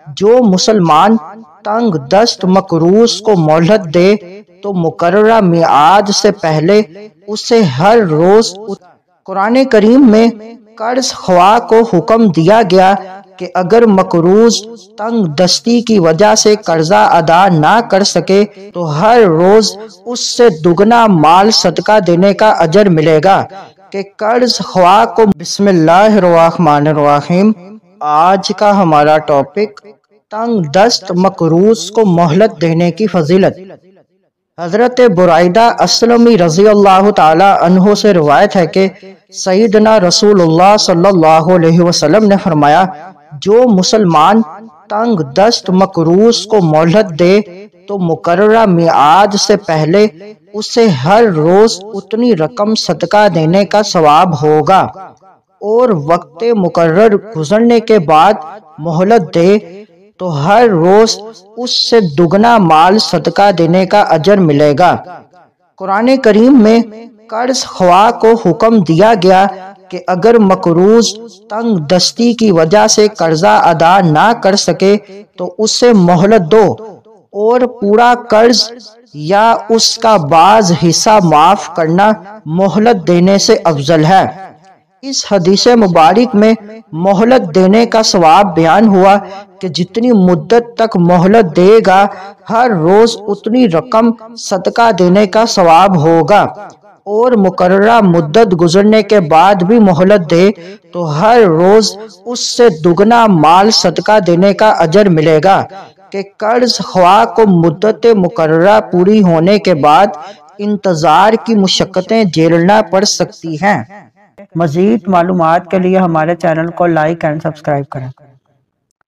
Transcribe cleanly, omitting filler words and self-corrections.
جو مسلمان تنگ دست مقروض کو مہلت دے تو مقررہ میعاد سے پہلے اسے ہر روز قرآن کریم میں قرض خواہ کو حکم دیا گیا کہ اگر مقروض تنگ دستی کی وجہ سے قرضہ ادا نہ کر سکے تو ہر روز اس سے دگنا مال صدقہ دینے کا اجر ملے گا کہ قرض خواہ کو بسم اللہ الرحمن الرحیم۔ آج کا ہمارا ٹاپک تنگ دست مقروض کو مہلت دینے کی فضیلت۔ حضرت برائدہ اسلمی رضی اللہ تعالی عنہ سے روایت ہے کہ سیدنا رسول اللہ صلی اللہ علیہ وسلم نے فرمایا، جو مسلمان تنگ دست مقروض کو مہلت دے تو مقررہ میعاد سے پہلے اسے ہر روز اتنی رقم صدقہ دینے کا ثواب ہوگا، اور وقت مقرر گزرنے کے بعد مہلت دے تو ہر روز اس سے دگنا مال صدقہ دینے کا اجر ملے گا۔ قرآن کریم میں قرض خواہ کو حکم دیا گیا کہ اگر مقروض تنگ دستی کی وجہ سے قرضہ ادا نہ کر سکے تو اسے مہلت دو، اور پورا قرض یا اس کا بعض حصہ معاف کرنا مہلت دینے سے افضل ہے۔ اس حدیث مبارک میں مہلت دینے کا ثواب بیان ہوا کہ جتنی مدت تک مہلت دے گا ہر روز اتنی رقم صدقہ دینے کا ثواب ہوگا، اور مقررہ مدت گزرنے کے بعد بھی مہلت دے تو ہر روز اس سے دگنا مال صدقہ دینے کا اجر ملے گا کہ قرض خواہ کو مدت مقررہ پوری ہونے کے بعد انتظار کی مشقتیں جھیلنا پڑ سکتی ہیں۔ مزید معلومات کے لیے ہمارے چینل کو لائک اینڈ سبسکرائب کریں۔